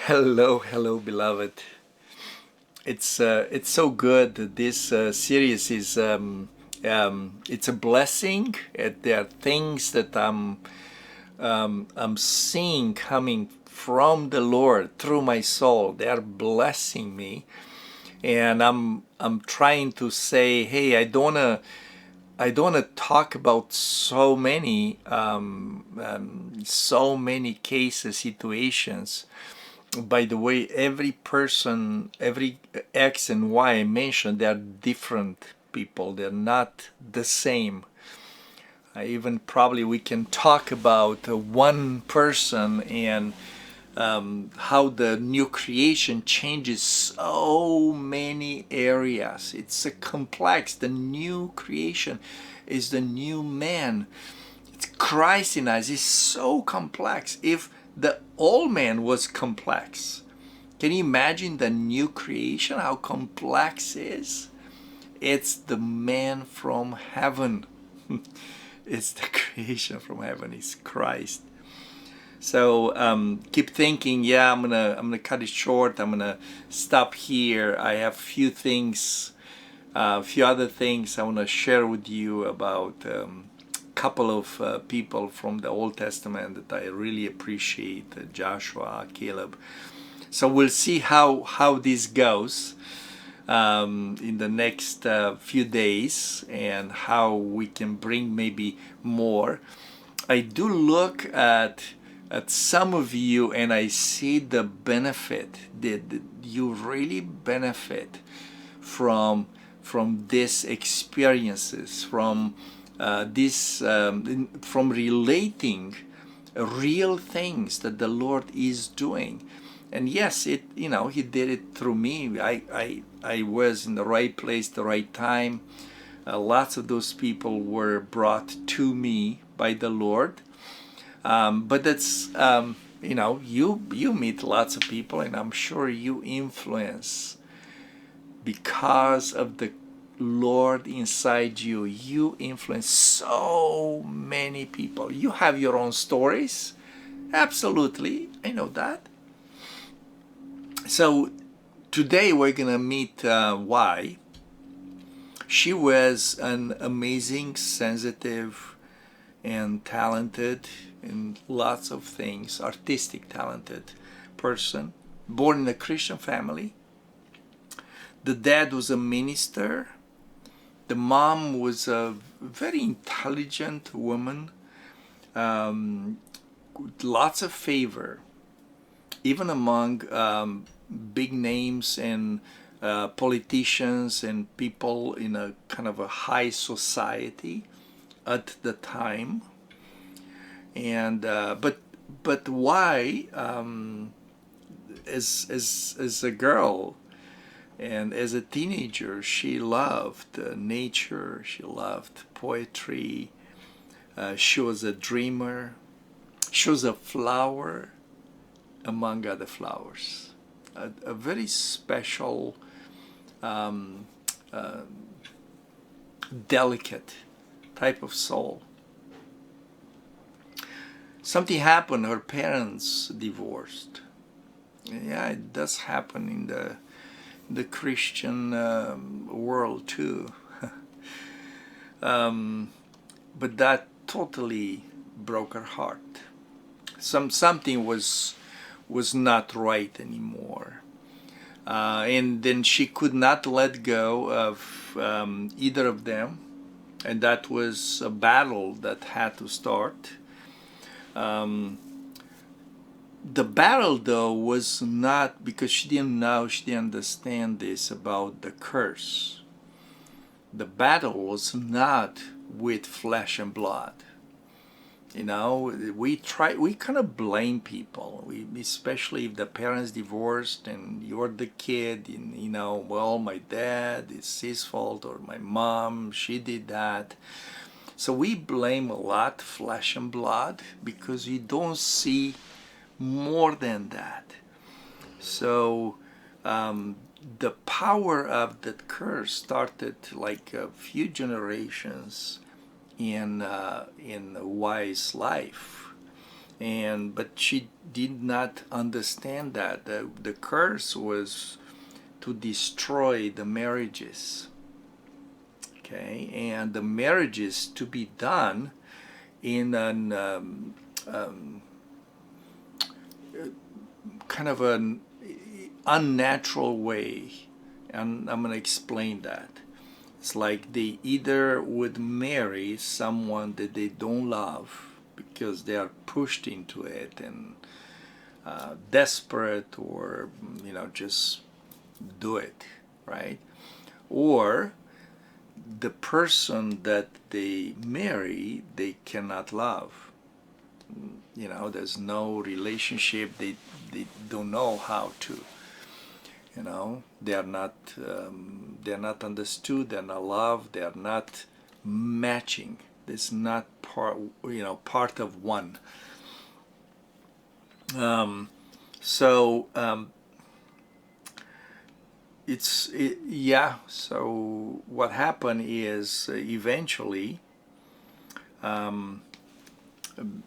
Hello, hello, beloved. It's so good. This series is it's a blessing. There are things that I'm seeing coming from the Lord through my soul. They are blessing me, and I'm trying to say, hey, I don't wanna talk about so many cases, situations. By the way, every person, every X and Y I mentioned, they are different people. They're not the same. Even probably we can talk about one person and how the new creation changes so many areas. It's a complex. The new creation is the new man. It's Christ in us is so complex. If the old man was complex, can you imagine the new creation, how complex it is? It's the man from heaven. It's the creation from heaven. It's Christ. So keep thinking. Yeah, I'm gonna cut it short. I'm gonna stop here. I have a few other things I want to share with you about couple of people from the Old Testament that I really appreciate, Joshua, Caleb. So we'll see how this goes in the next few days and how we can bring maybe more. I do look at some of you and I see the benefit that you really benefit from these experiences, from relating real things that the Lord is doing. And yes, he did it through me. I was in the right place, the right time. Lots of those people were brought to me by the Lord. But that's you meet lots of people, and I'm sure you influence because of the Lord inside you. You influence so many people. You have your own stories. Absolutely, I know that. So today we're gonna meet Y. She was an amazing, sensitive, and talented in lots of things, artistic, talented person, born in a Christian family. The dad was a minister. The mom was a very intelligent woman, with lots of favor, even among big names and politicians and people in a kind of a high society at the time. And but why, as a girl and as a teenager, she loved nature, she loved poetry, she was a dreamer, she was a flower among other flowers, a very special, um, uh, delicate type of soul. Something happened, her parents divorced. Yeah, it does happen in the Christian world too. um, but that totally broke her heart. Something was not right anymore, and then she could not let go of either of them, and that was a battle that had to start. Um, the battle, though, was not because she didn't know, she didn't understand this about the curse. The battle was not with flesh and blood. We kind of blame people. Especially if the parents divorced and you're the kid, and well, my dad, it's his fault, or my mom, she did that. So we blame a lot flesh and blood because we don't see more than that. So the power of that curse started like a few generations in Y's life, but she did not understand that the curse was to destroy the marriages. Okay, and the marriages to be done in an kind of an unnatural way, and I'm going to explain that. It's like they either would marry someone that they don't love because they are pushed into it and desperate, or just do it, right? Or the person that they marry, they cannot love. There's no relationship. They don't know how to. They're not understood. They're not loved. They're not matching. It's not part of one. So so what happened is eventually,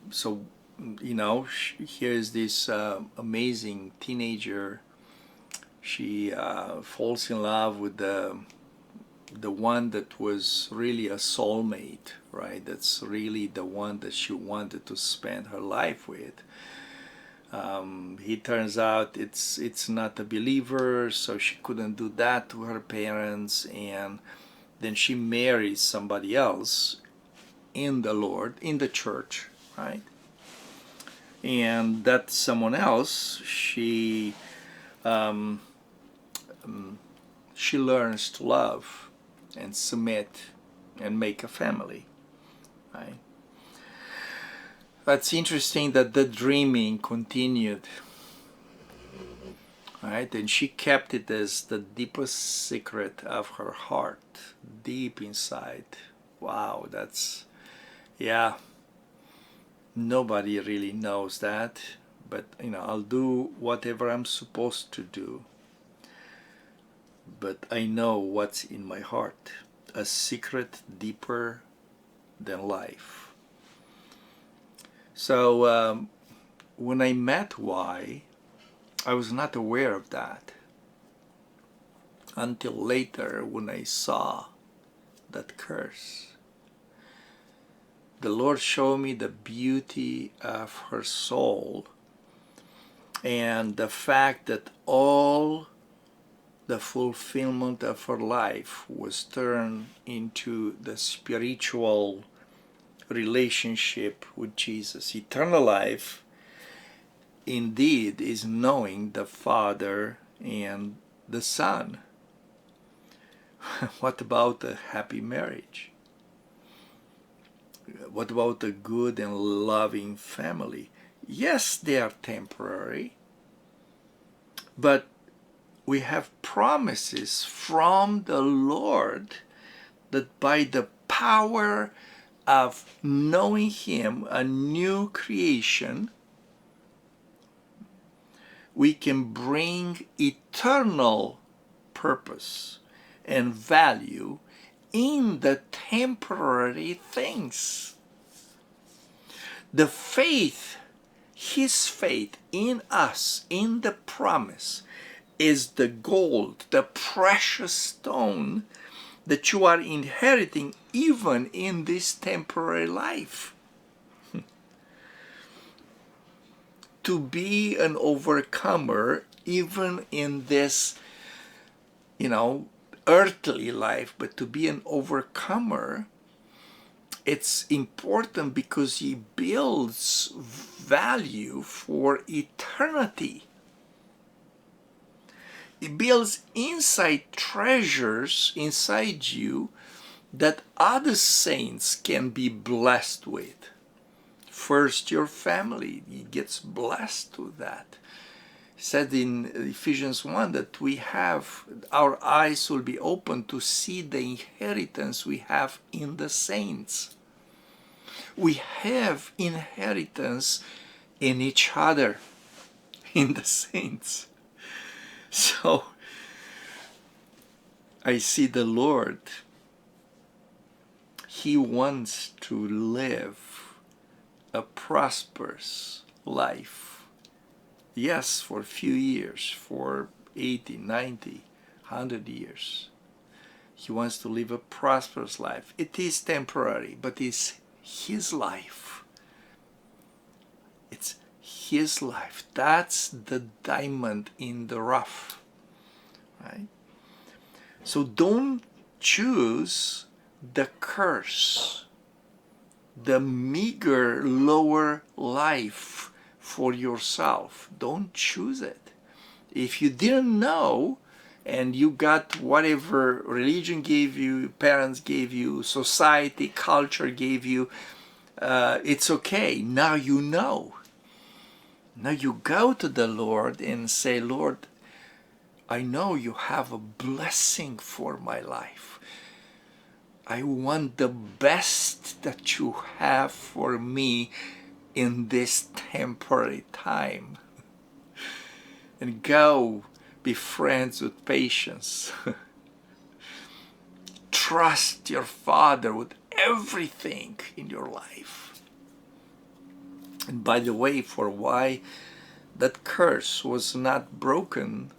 so here's this amazing teenager. She falls in love with the one that was really a soulmate, right? That's really the one that she wanted to spend her life with. He turns out it's not a believer, so she couldn't do that to her parents, and then she marries somebody else in the Lord, in the church, right? And that someone else, she learns to love and submit and make a family, right? That's interesting that the dreaming continued, right? And she kept it as the deepest secret of her heart, deep inside. Wow, nobody really knows that, but I'll do whatever I'm supposed to do. But I know what's in my heart, a secret deeper than life. So when I met Y, I was not aware of that until later when I saw that curse. The Lord showed me the beauty of her soul and the fact that all the fulfillment of her life was turned into the spiritual relationship with Jesus. Eternal life indeed is knowing the Father and the Son. What about a happy marriage? What about a good and loving family? Yes, they are temporary, but we have promises from the Lord that by the power of knowing Him, a new creation, we can bring eternal purpose and value in the temporary things. The faith, His faith in us, in the promise, is the gold, the precious stone that you are inheriting even in this temporary life. To be an overcomer even in this, earthly life, but to be an overcomer, it's important because he builds value for eternity. He builds inside treasures inside you that other saints can be blessed with. First, your family gets blessed with that. It said in Ephesians 1 that our eyes will be open to see the inheritance we have in the saints. We have inheritance in each other, in the saints. So I see the Lord. He wants to live a prosperous life. Yes, for a few years, for 80, 90, 100 years. He wants to live a prosperous life. It is temporary, but it's his life. It's his life. That's the diamond in the rough, right? So don't choose the curse, the meager, lower life for yourself. Don't choose it. If you didn't know, and you got whatever religion gave you, parents gave you, society, culture gave you, it's okay. Now you know. Now you go to the Lord and say, Lord, I know you have a blessing for my life. I want the best that you have for me in this temporary time. And go be friends with patience. Trust your Father with everything in your life. And by the way, for why that curse was not broken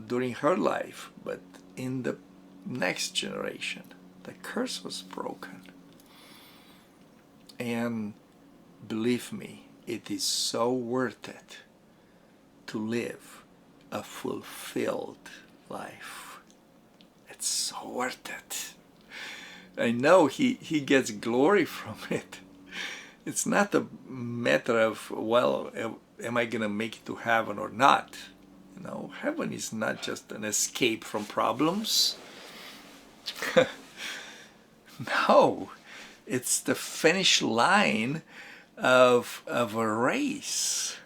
during her life, but in the next generation, the curse was broken. And believe me, it is so worth it to live a fulfilled life. It's so worth it. I know he gets glory from it. It's not a matter of, well, am I gonna make it to heaven or not? You know, heaven is not just an escape from problems. No, it's the finish line of a race.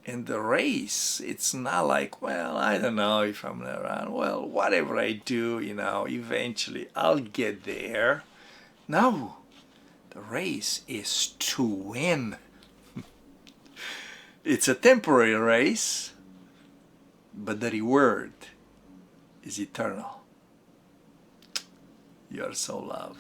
In the race, it's not like, well, I don't know if I'm around. Well, whatever I do, you know, eventually I'll get there. No, the race is to win. It's a temporary race, but the reward is eternal. You are so loved.